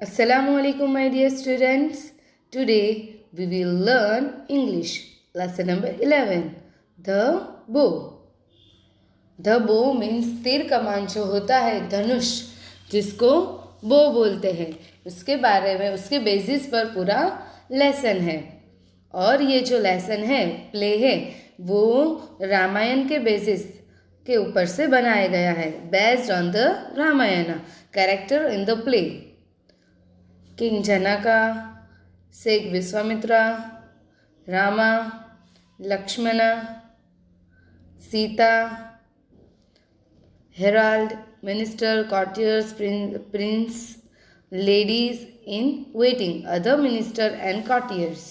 Assalamu alaikum, my dear students. Today we will learn English. Lesson number 11. The bow. The bow means तीर कमान जो होता है धनुष, जिसको बो बोलते हैं, उसके बारे में उसके बेसिस पर पूरा लेसन है। और ये जो लेसन है, प्ले है, वो रामायण के बेसिस के ऊपर से बनाया गया है। Based on the Ramayana character in the play. King Janaka, sage Vishwamitra, Rama, Lakshman, Sita, herald, minister, courtiers, prince, ladies in waiting, other minister and courtiers.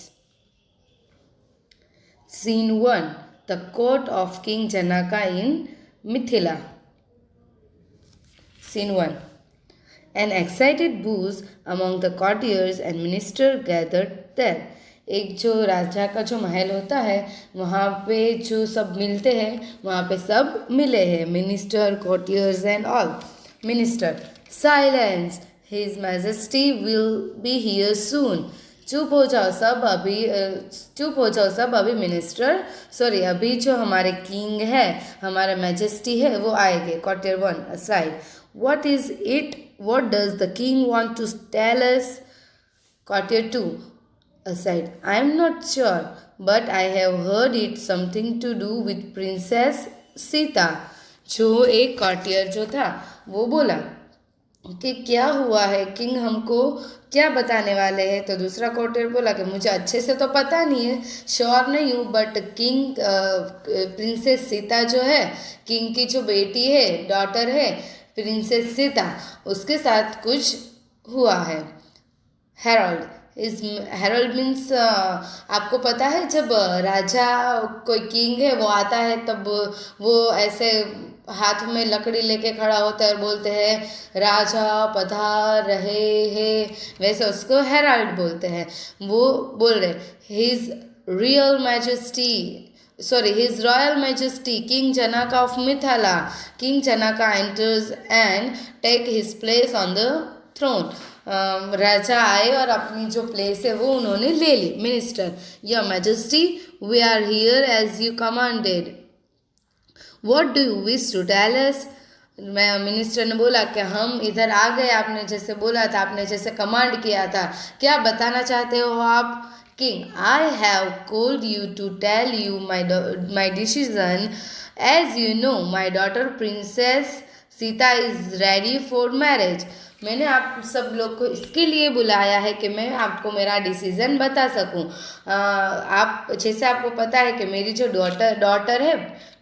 Scene 1. The court of King Janaka in Mithila. Scene 1. An excited buzz among the courtiers and minister gathered there. एक जो राजा का जो महल होता है, वहाँ पे जो सब मिलते हैं, वहाँ पे सब मिले हैं, minister, courtiers and all. Minister, silence, his majesty will be here soon. चुप हो जाओ सब अभी, चुप हो जाओ सब अभी। मिनिस्टर, सॉरी, अभी जो हमारे किंग है, हमारा मैजेस्टी है, वो आएंगे। Courtier 1, aside, what is it? What does the king want to tell us? Courtier 2, aside, I am not sure, but I have heard it something to do with Princess Sita. जो एक courtier जो था, वो बोला कि क्या हुआ है, किंग हमको क्या बताने वाले हैं। तो दूसरा कॉर्टियर बोला कि मुझे अच्छे से तो पता नहीं है, श्योर नहीं हूँ, बट किंग प्रिंसेस सीता जो है, किंग की जो बेटी है, डॉटर है, प्रिंसेस सीता, उसके साथ कुछ हुआ है। हेराल्ड, इस हेराल्ड मीन्स आपको पता है, जब राजा कोई किंग है वो आता है, तब वो ऐसे हाथ में लकड़ी लेके खड़ा होता है और बोलते हैं राजा पधार रहे हैं, वैसे उसको हेराल्ड बोलते हैं। वो बोल रहे his real majesty, sorry, His Royal Majesty King Janaka of Mithila. King Janaka enters and take his place on the throne. राजा आए और अपनी जो प्लेस है वो उन्होंने ले ली। Minister, your majesty, we are here as you commanded, what do you wish to tell us? Minister ने बोला कि हम इधर आ गए, आपने जैसे बोला था, आपने जैसे कमांड किया था, क्या बताना चाहते हो आप? King, I have called you to tell you my decision. As you know, my daughter Princess Sita is ready for marriage. मैंने आप सब लोग को इसके लिए बुलाया है कि मैं आपको मेरा डिसीजन बता सकूं। आप जैसे आपको पता है कि मेरी जो डॉटर है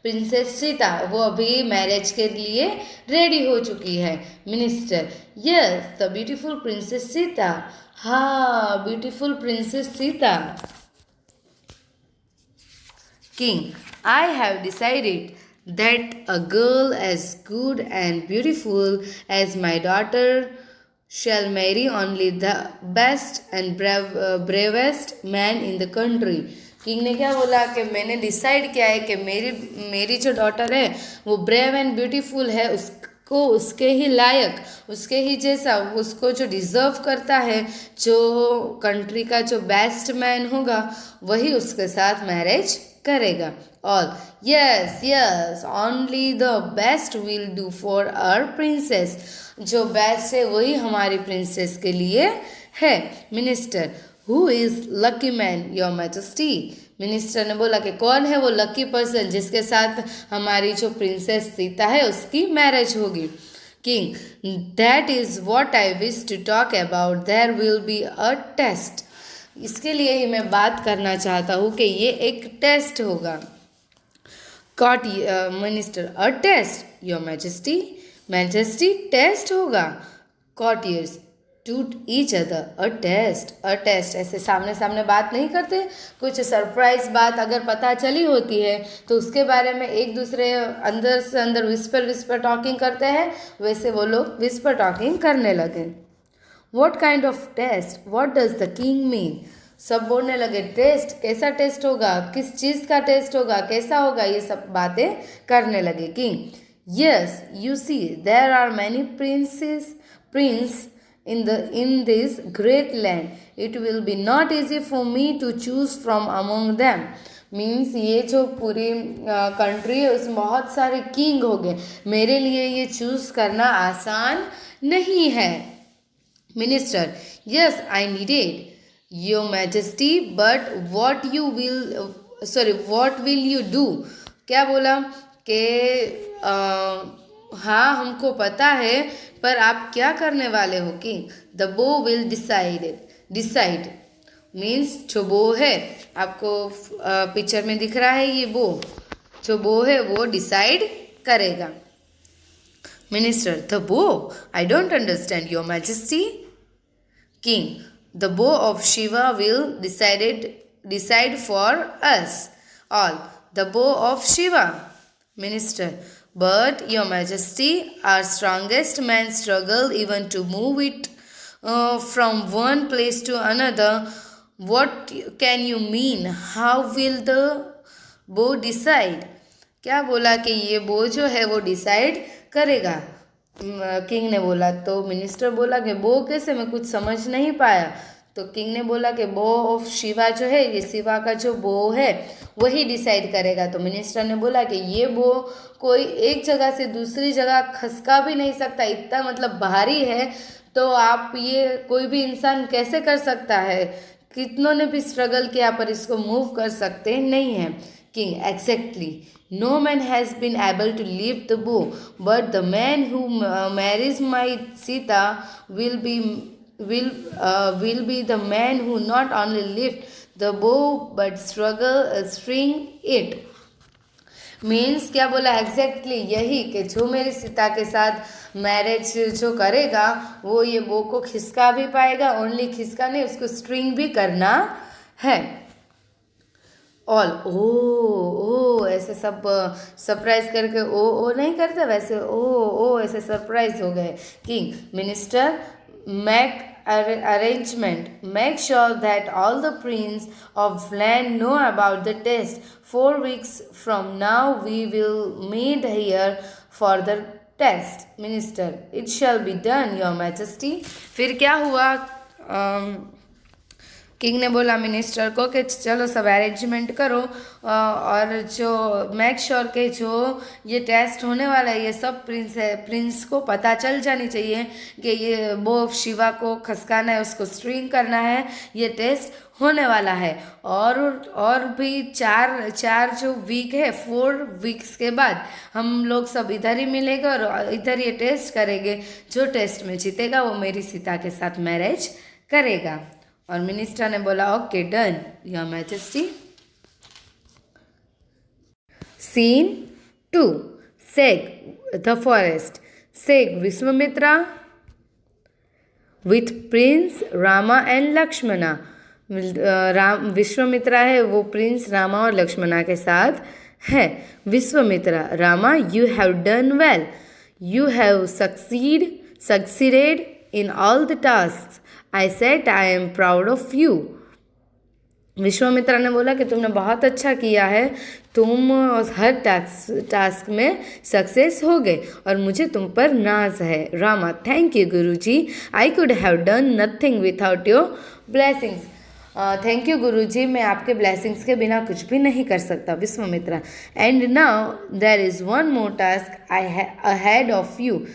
प्रिंसेस सीता, वो अभी मैरिज के लिए रेडी हो चुकी है। Minister, yes, the beautiful princess Sita. हाँ, beautiful princess Sita. King, I have decided that a girl as good and beautiful as my daughter shall marry only the best and bravest man in the country. King ने क्या बोला कि मैंने decide किया है कि मेरी जो डॉटर है वो ब्रेव एंड ब्यूटीफुल है, उसको उसके ही लायक, उसके ही जैसा, उसको जो डिज़र्व करता है, जो कंट्री का जो बेस्ट मैन होगा, वही उसके साथ मैरिज करेगा। और yes yes, only the best will do for our princess, जो बेस्ट है वही हमारी प्रिंसेस के लिए है। Minister, who is lucky man your majesty? Minister ने बोला कि कौन है वो लकी पर्सन जिसके साथ हमारी जो प्रिंसेस सीता है उसकी मैरिज होगी। King, that is what I wish to talk about, there will be a test. इसके लिए ही मैं बात करना चाहता हूँ कि ये एक टेस्ट होगा। Minister, a test your majesty? Majesty, test होगा। Courtiers, to each other, a test, a test. ऐसे सामने सामने बात नहीं करते, कुछ सरप्राइज बात अगर पता चली होती है तो उसके बारे में एक दूसरे अंदर से अंदर विस्पर टॉकिंग करते हैं, वैसे वो लोग विस्पर टॉकिंग करने लगे। What kind of test? What does the king mean? सब बोलने लगे टेस्ट, कैसा टेस्ट होगा, किस चीज़ का टेस्ट होगा, कैसा होगा, ये सब बातें करने लगे। King, yes, you see there are many prince in this great land. It will be not easy for me to choose from among them. Means ये जो पूरी कंट्री है उसमें बहुत सारे किंग हो गए, मेरे लिए ये चूज करना आसान नहीं है. Minister, yes I needed your majesty, but what will you do. क्या बोला कि हाँ हमको पता है, पर आप क्या करने वाले हो किंग. द बो विल डिसाइड मीन्स जो बो है, आपको पिक्चर में दिख रहा है ये बो, जो बो है वो डिसाइड करेगा. Minister, the bow, I don't understand your majesty. King, the bow of Shiva will decide for us all. The bow of Shiva. Minister, but your majesty, our strongest man struggle even to move it from one place to another. What can you mean? How will the bow decide? क्या बोला कि ये बो जो है वो decide करेगा. King ने बोला. तो मिनिस्टर बोला कि बो कैसे, मैं कुछ समझ नहीं पाया. तो किंग ने बोला कि बो ऑफ शिवा जो है, ये शिवा का जो बो है वही डिसाइड करेगा. तो मिनिस्टर ने बोला कि ये बो कोई एक जगह से दूसरी जगह खसका भी नहीं सकता, इतना मतलब भारी है, तो आप ये कोई भी इंसान कैसे कर सकता है, कितनों ने भी स्ट्रगल किया पर इसको मूव कर सकते नहीं हैं. King, exactly, no man has been able to leave the bow, but the man who marries my Sita will be the man who not only lift the bow but string it. Means क्या बोला exactly यही कि जो मेरी सीता के साथ marriage जो करेगा वो ये बो को खिसका भी पाएगा, ओनली खिसका नहीं उसको स्ट्रिंग भी करना है. ऑल ओ ऐसे सब सरप्राइज करके ओ नहीं करते, वैसे ओ ऐसे सरप्राइज हो गए. King, minister, make arrangement, make sure that all the prince of land know about the test. 4 weeks from now we will meet here for the test. Minister, it shall be done, your majesty. फिर क्या हुआ, king ने बोला minister को कि चलो सब arrangement करो और जो मेक श्योर के जो ये टेस्ट होने वाला है ये सब प्रिंस को पता चल जानी चाहिए कि ये बो शिवा को खसकाना है, उसको स्ट्रिंग करना है, ये टेस्ट होने वाला है. और भी चार जो वीक है, 4 वीक्स के बाद हम लोग सब इधर ही मिलेंगे और इधर ये टेस्ट करेंगे. जो टेस्ट में जीतेगा वो मेरी सीता के साथ मैरिज करेगा. और मिनिस्टर ने बोला okay done, your majesty. Scene 2, sage the forest. Sage Vishwamitra with prince Rama and Lakshmana. Vishwamitra है वो प्रिंस रामा और लक्ष्मणा के साथ है. Vishwamitra, Rama, you have done well, you have succeeded in all the task. I said I am proud of you. Vishwamitra ने बोला कि तुमने बहुत अच्छा किया है, तुम हर टास्क में सक्सेस हो गए और मुझे तुम पर नाज है. Rama, thank you guruji, I could have done nothing without your blessings. Thank you guruji, मैं आपके ब्लेसिंग्स के बिना कुछ भी नहीं कर सकता. Vishwamitra, and now there is one more task I ahead of you.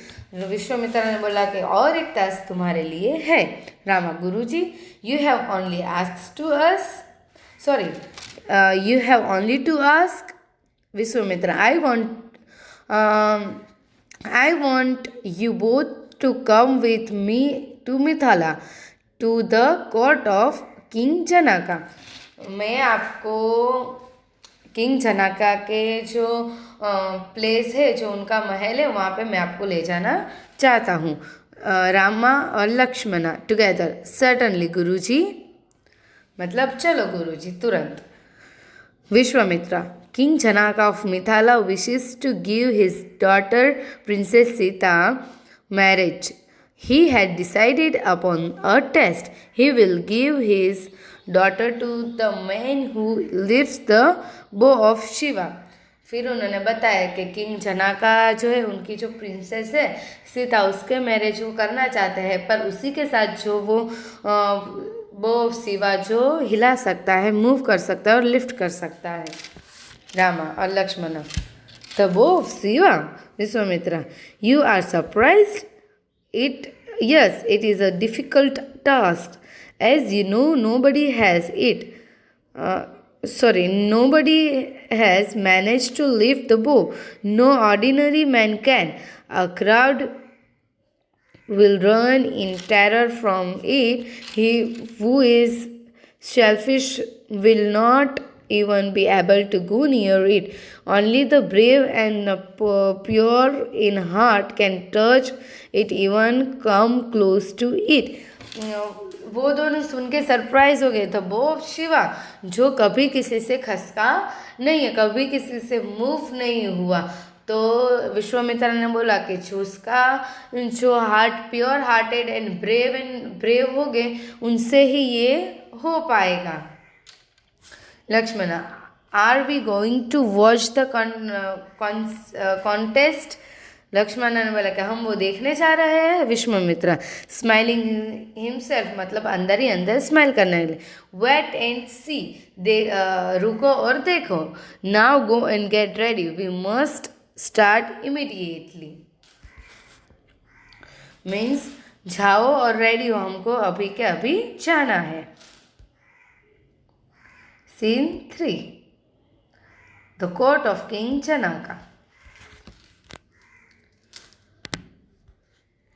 Vishwamitra ने बोला कि और एक टास्क तुम्हारे लिए है. Rama, guruji, you have only asked to us, sorry, you have only to ask. Vishwamitra, I want you both to come with me to Mithila to the court of king Janaka. मैं आपको किंग जनका के जो प्लेस है, जो उनका महल है, वहाँ पे मैं आपको ले जाना चाहता हूँ. रामा और लक्ष्मणा टुगेदर, सर्टनली गुरुजी, मतलब चलो गुरुजी तुरंत. Vishwamitra, king Janaka of Mithila wishes to give his daughter princess Sita marriage. He had decided upon a test. He will give his daughter to the man who lifts the bow of Shiva. फिर उन्होंने बताया कि king जनाका जो है उनकी जो प्रिंसेस है सीता उसके मैरिज वो करना चाहते हैं, पर उसी के साथ जो वो शिवा जो हिला सकता है, मूव कर सकता है और लिफ्ट कर सकता है, रामा और लक्ष्मण। तब वो Shiva Vishwamitra, you are surprised it? Yes, it is a difficult task. As you know, nobody has it. Nobody has managed to lift the bow. No ordinary man can. A crowd will run in terror from it. He who is selfish will not even be able to go near it. Only the brave and the pure in heart can touch it, even come close to it. वो दोनों सुन के surprise हो गए। तो वो शिवा जो कभी किसी से खसका नहीं है, कभी किसी से मूव नहीं हुआ, तो विश्वामित्र ने बोला कि उसका जो heart pure hearted and brave हो गए, उनसे ही ये हो पाएगा। Lakshman, are we going to watch the contest? Lakshman ने बोला कि हम वो देखने जा रहे हैं। विश्वामित्र स्माइलिंग हिमसेल्फ, मतलब अंदर ही अंदर स्माइल करने लगे। वेट एंड सी, रुको और देखो। Now go and get ready, we must start immediately. Means जाओ और रेडी हो, हमको अभी के अभी जाना है। Scene 3, the court of king Janaka.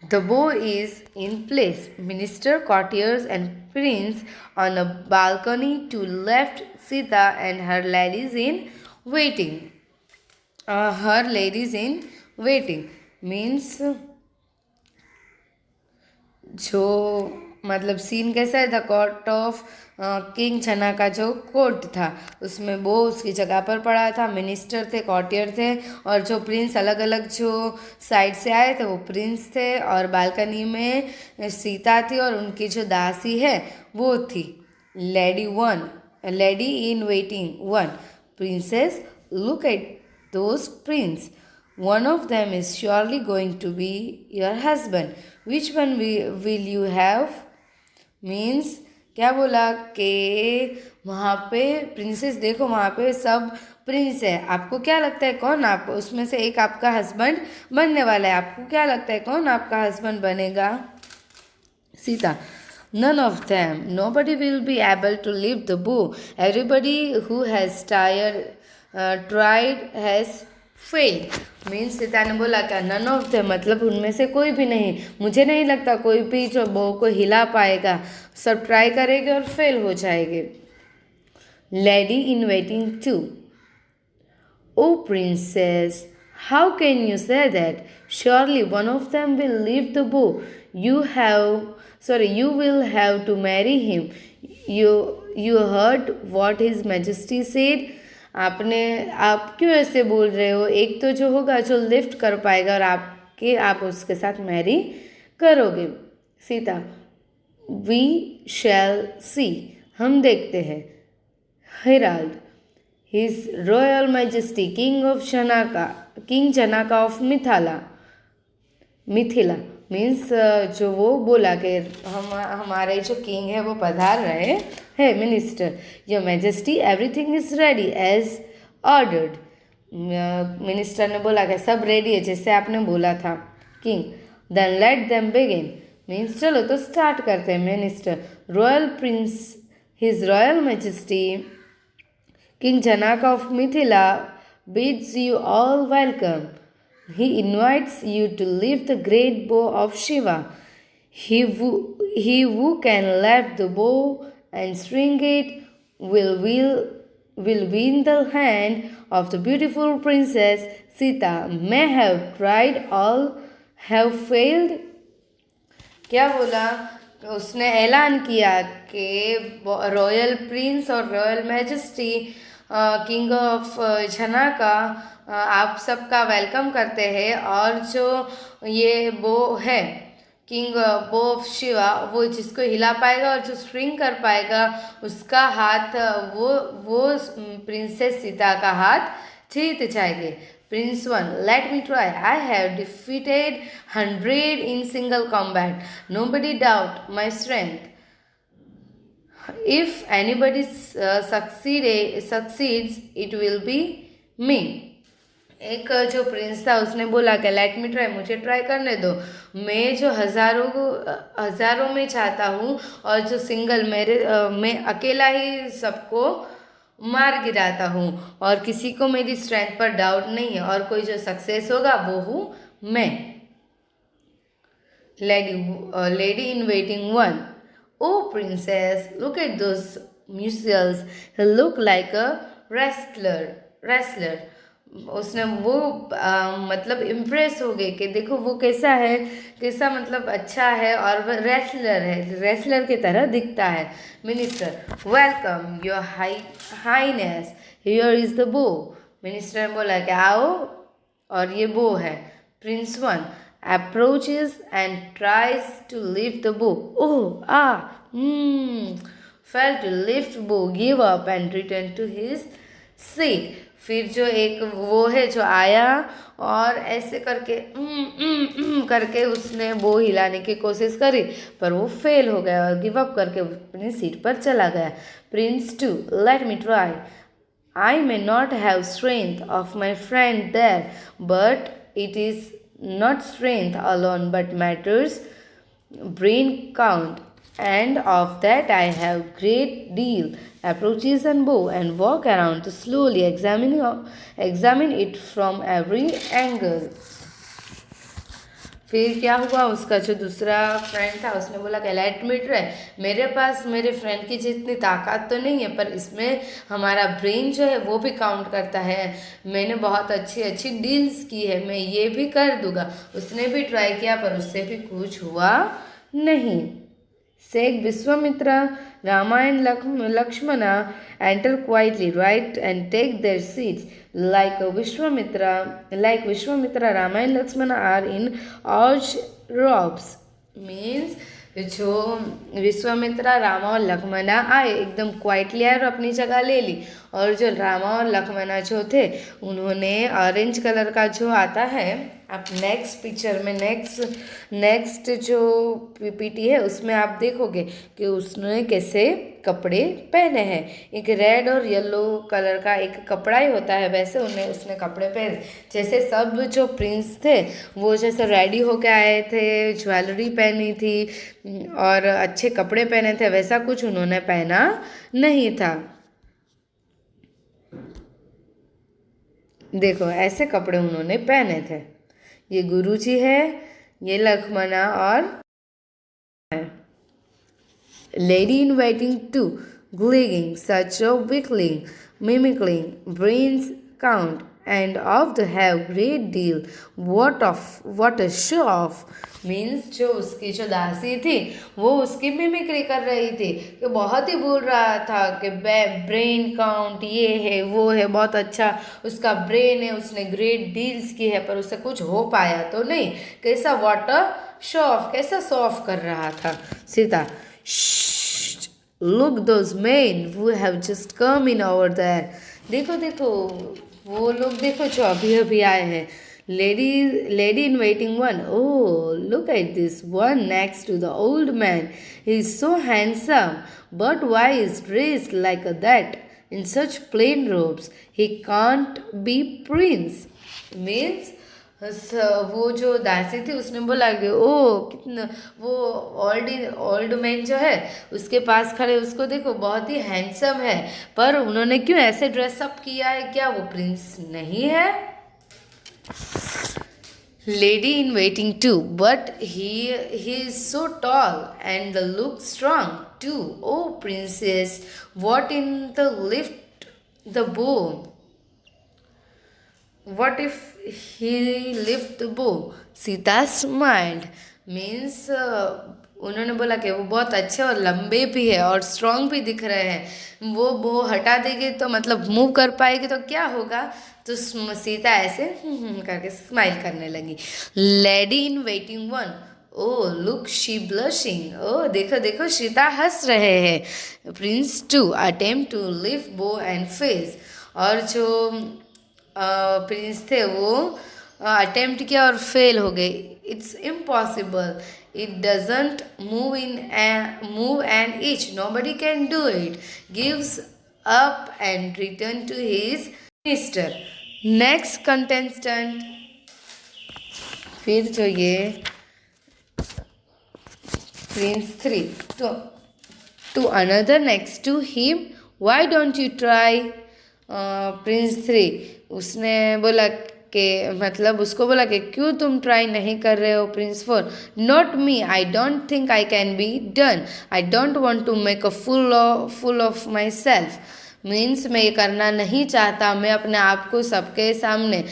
The bow is in place. Minister, courtiers, and prince on a balcony to left. Sita and her ladies in waiting. Her ladies in waiting means जो मतलब scene कैसा है, the court of king चना का जो court था उसमें वो उसकी जगह पर पड़ा था। मिनिस्टर थे, कॉर्टियर थे, और जो प्रिंस अलग अलग जो साइड से आए थे वो प्रिंस थे, और बालकनी में सीता थी और उनकी जो दासी है वो थी। Lady in waiting 1, princess, look at those Prince, one of them is surely going to be your husband. Which one will you have? Means क्या बोला कि वहाँ पे प्रिंसेस देखो, वहाँ पे सब प्रिंस है, आपको क्या लगता है कौन आप उसमें से एक आपका हस्बैंड बनने वाला है? आपको क्या लगता है कौन आपका हस्बैंड बनेगा? Sita, none of them. Nobody will be able to lift the bow. Everybody who has tried has failed. Means Sita ने बोला क्या नन ऑफ देम, मतलब उनमें से कोई भी नहीं, मुझे नहीं लगता कोई भी जो बो को हिला पाएगा, सब ट्राई करेंगे और फेल हो जाएंगे। Lady in waiting 2, oh princess, how can you say that? Surely one of them will leave the bow, you will have to marry him. You heard what his majesty said? आप क्यों ऐसे बोल रहे हो? एक तो जो होगा जो लिफ्ट कर पाएगा और आप उसके साथ मैरी करोगे। सीता, वी शैल सी, हम देखते हैं। Herald, his royal majesty king Janaka of Mithila means जो वो बोला कि हमारे जो किंग है वो पधार रहे हैं। Minister, your majesty everything is ready as ordered. Minister ने बोला कि सब रेडी है जैसे आपने बोला था। King, then let them begin means चलो तो स्टार्ट करते हैं। Minister, royal prince, his royal majesty king Janaka of Mithila bids you all welcome. He invites you to lift the great bow of Shiva. He who can lift the bow and string it will win the hand of the beautiful princess Sita. May have tried, all have failed. क्या बोला? उसने ऐलान किया कि royal Prince और royal majesty king of जनका आप सबका welcome करते हैं, और जो ये बो है किंग बो ऑफ शिवा, वो जिसको हिला पाएगा और जो स्ट्रिंग कर पाएगा उसका हाथ वो प्रिंसेस सीता का हाथ जीत जाएंगे। Prince 1, let me try, I have defeated 100 in single combat, nobody doubt my strength, if anybody succeeds it will be me। एक जो प्रिंस था उसने बोला कि लेट मी ट्राई, मुझे ट्राई करने दो, मैं जो हज़ारों में चाहता हूँ और जो सिंगल मैं अकेला ही सबको मार गिराता हूँ और किसी को मेरी स्ट्रेंथ पर डाउट नहीं है और कोई जो सक्सेस होगा वो हूँ मैं। Lady in waiting 1, oh princess, look at those muscles, he look like a wrestler। उसने वो मतलब इम्प्रेस हो गए कि देखो वो कैसा है, कैसा मतलब अच्छा है और वह रेसलर है, रेसलर की तरह दिखता है। Minister, welcome your Highness, here is the बो। मिनिस्टर ने बोला कि आओ और ये बो है। Prince 1 approaches and tries to lift the bow. Failed to lift bow, gave up and returned to his seat। फिर जो एक वो है जो आया और ऐसे करके करके उसने बो हिलाने की कोशिश करी पर वो फेल हो गया और गिव अप करके अपनी सीट पर चला गया। Prince 2, let me try, I may not have strength of my friend there, but it is not strength alone but matters brain count, and of that I have great deal। Approaches and bow and walk around to slowly examine it from every angle। फिर क्या हुआ, उसका जो दूसरा friend था उसने बोला कि लेट मी ट्राई, मेरे पास मेरे फ्रेंड की जितनी ताकत तो नहीं है पर इसमें हमारा ब्रेन जो है वो भी काउंट करता है, मैंने बहुत अच्छी अच्छी डील्स की है, मैं ये भी कर दूंगा। उसने भी ट्राई किया पर उससे भी कुछ हुआ नहीं। Sage Vishwamitra, Rama and Lakshmana enter quietly, right, and take their seats. Like Vishwamitra, Rama and Lakshmana are in arch robes। Means जो विश्वामित्रा रामा और लक्ष्मणा आए एकदम क्वाइटली आए और अपनी जगह ले ली, और जो रामा और लक्ष्मणा जो थे उन्होंने ऑरेंज कलर का जो आता है, आप नेक्स्ट पिक्चर में नेक्स्ट जो पीपीटी है उसमें आप देखोगे कि उसने कैसे कपड़े पहने हैं, एक रेड और येलो कलर का एक कपड़ा ही होता है, वैसे उसने कपड़े पहने, जैसे सब जो प्रिंस थे वो जैसे रेडी होके आए थे, ज्वेलरी पहनी थी और अच्छे कपड़े पहने थे, वैसा कुछ उन्होंने पहना नहीं था। देखो ऐसे कपड़े उन्होंने पहने थे। ये गुरुजी है, ये लक्ष्मणा और Lady in waiting 2, gleeing, such a weakling, mimicking, brains count, and of the have great deal, what a show off। Means जो उसकी जो दासी थी वो उसकी मिमिक्री कर रही थी कि बहुत ही बोल रहा था कि ब्रेन काउंट ये है वो है, बहुत अच्छा उसका ब्रेन है, उसने ग्रेट डील्स की है, पर उसे कुछ हो पाया तो नहीं। कैसा व्हाट अ शो ऑफ, कैसा शो ऑफ कर रहा था। Sita, Shh, look those men who have just come in over there। देखो देखो वो लोग देखो जो अभी अभी आए हैं। Lady in waiting 1, oh look at this one next to the old man, he is so handsome, but why is dressed like that in such plain robes, he can't be prince। Means वो जो दासी थी उसने बोला कि ओ कितना वो old man जो है उसके पास खड़े, उसको देखो बहुत ही हैंडसम है, पर उन्होंने क्यों ऐसे ड्रेसअप किया है, क्या वो प्रिंस नहीं है। Lady in waiting 2, but he is so tall and the look strong too। Oh princess, what in the lift the bow, what if he lift the bow। Sita smiled. Means उन्होंने बोला कि वो बहुत अच्छे और लंबे भी है और स्ट्रॉन्ग भी दिख रहे हैं, वो हटा देगी तो मतलब मूव कर पाएगी तो क्या होगा, तो सीता ऐसे करके स्माइल करने लगी। Lady in waiting 1, oh look she blushing, ओ देखो देखो सीता हंस रहे हैं। Prince 2 attempt to lift bow and fails, और जो प्रिंस थे वो अटेम्प्ट किया और फेल हो गए. It's impossible. It doesn't move an inch. Nobody can do it. Gives up and return to his minister. Next contestant. फिर जो ये prince 3 to another next to him. Why don't you try? Prince 3 उसने बोला कि मतलब उसको बोला कि क्यों तुम ट्राई नहीं कर रहे हो. Prince 4 not me. I don't think I can be done. I don't want to make a fool of myself. Means मैं ये करना नहीं चाहता. मैं अपने आप को सबके सामने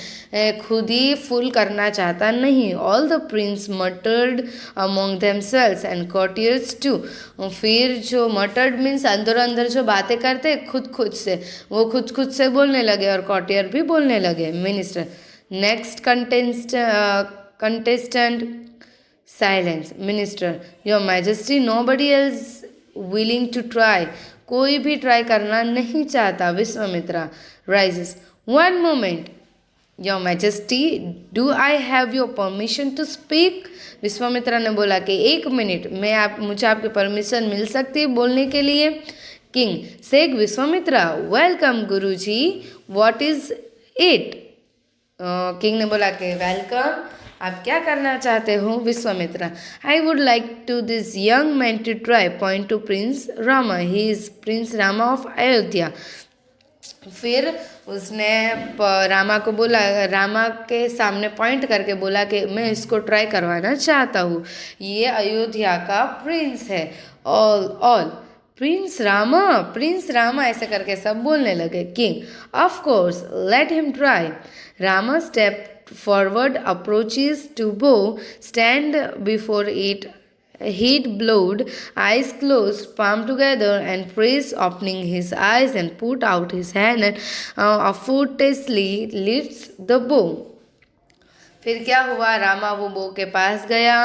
खुद ही फुल करना चाहता नहीं. All the prince muttered among themselves and courtiers too. फिर जो मटर्ड मीन्स अंदर अंदर जो बातें करते खुद से, वो खुद से बोलने लगे और कॉटियर भी बोलने लगे. Minister. Next contestant. Silence. Minister. Your majesty. Nobody else willing to try. कोई भी ट्राई करना नहीं चाहता. Vishwamitra rises. One moment your majesty. Do I have your permission to speak. Vishwamitra ने बोला कि 1 मिनट मुझे आपकी परमिशन मिल सकती है बोलने के लिए. King. Sage Vishwamitra. Welcome guruji. What is it. King ने बोला कि वेलकम. आप क्या करना चाहते हो. Vishwamitra. I would like to this young man to try. Point to prince Rama. He is prince Rama of Ayodhya. फिर उसने रामा को बोला, रामा के सामने पॉइंट करके बोला कि मैं इसको ट्राई करवाना चाहता हूँ. ये अयोध्या का प्रिंस है. ऑल प्रिंस रामा ऐसे करके सब बोलने लगे. King. Of course let him try. Rama step forward, approaches to bow, stand before it, head bowed, eyes closed, palm together, and prays, opening his eyes and put out his hand and effortlessly lifts the bow. फिर क्या हुआ. रामा वो बो के पास गया,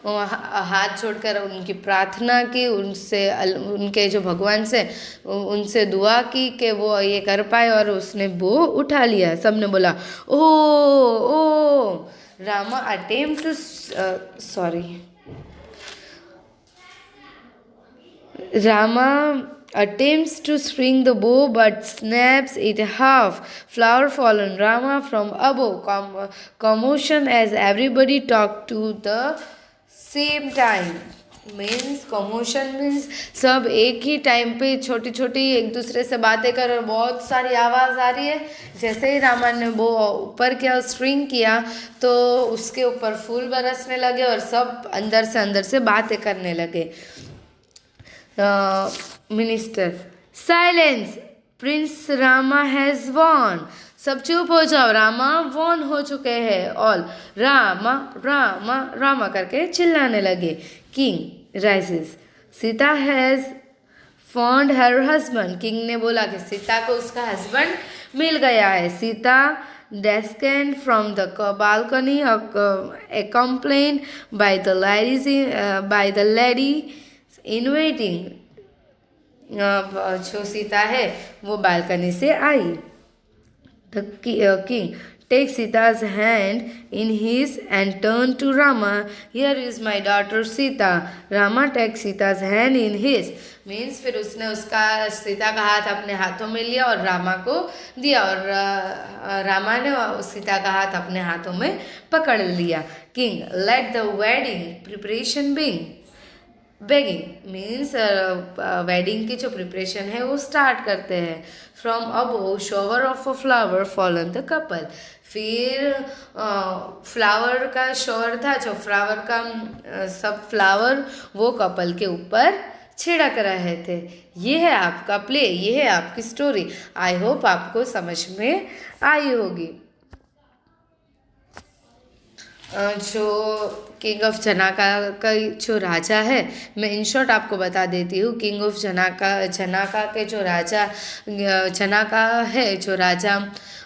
हाथ छोड़कर उनकी प्रार्थना की, उनके जो भगवान से उनसे दुआ की कि वो ये कर पाए और उसने बो उठा लिया. सबने बोला ओ. Rama attempt to Rama attempts to string the bow but snaps it half. Flower fallen. Rama from above. Commotion as everybody talked to the same time. Means commotion means सब एक ही टाइम पे छोटी छोटी एक दूसरे से बातें कर और बहुत सारी आवाज़ आ रही है. जैसे ही रामा ने वो ऊपर किया, स्ट्रिंग किया, तो उसके ऊपर फूल बरसने लगे और सब अंदर से बातें करने लगे. Minister. Silence. Prince Rama has won. सब चुप हो जाओ. रामा वॉन हो चुके हैं. ऑल रामा करके चिल्लाने लगे. King rises. Sita has found her husband. King ने बोला कि सीता को उसका हस्बैंड मिल गया है. Sita descended from the balcony accompanied by the ladies in waiting. जो सीता है वो बालकनी से आई. The king takes Sita's hand in his and turned to Rama. Here is my daughter Sita. Rama takes Sita's hand in his. Means फिर उसने सीता का हाथ अपने हाथों में लिया और रामा को दिया और रामा ने सीता का हाथ अपने हाथों में पकड़ लिया. King. Let the wedding preparation begin. Means wedding की जो प्रिपरेशन है वो स्टार्ट करते हैं. From above shower of a flower fallen the couple. फिर फ्लावर का शोवर था, जो फ्लावर का सब फ्लावर वो कपल के ऊपर छिड़क रहे थे. ये है आपका प्ले, ये है आपकी स्टोरी. आई होप आपको समझ में आई होगी. जो किंग ऑफ चनाका का जो राजा है, मैं इन शॉर्ट आपको बता देती हूँ। किंग ऑफ चनाका के जो राजा चनाका है, जो राजा,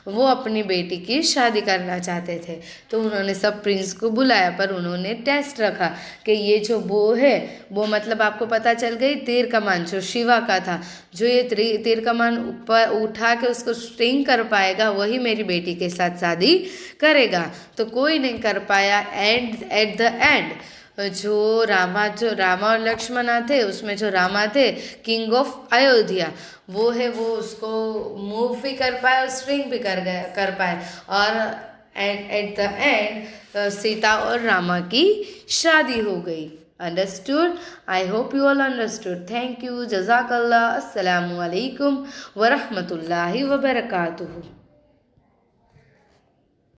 वो अपनी बेटी की शादी करना चाहते थे। तो उन्होंने सब प्रिंस को बुलाया, पर उन्होंने टेस्ट रखा कि ये जो बो है, वो मतलब आपको पता चल गई तीर कमान जो शिवा का था, जो ये तीर कमान ऊपर उठा के उसको स्ट्रिंग कर पाएगा, वही मेरी बेटी के साथ शादी करेगा। तो कोई नहीं कर पाया। एंड एट द एंड जो रामा और लक्ष्मणा थे, उसमें जो रामा थे किंग ऑफ अयोध्या, वो है, वो उसको मूव भी कर पाए और स्ट्रिंग भी कर पाए। और एट द एंड सीता और रामा की शादी हो गई। Understood? I hope you all understood. Thank you, जज़ाकल्लाह, अस्सलामु अलैकुम वरहमतुल्लाहि वबरकातुहू।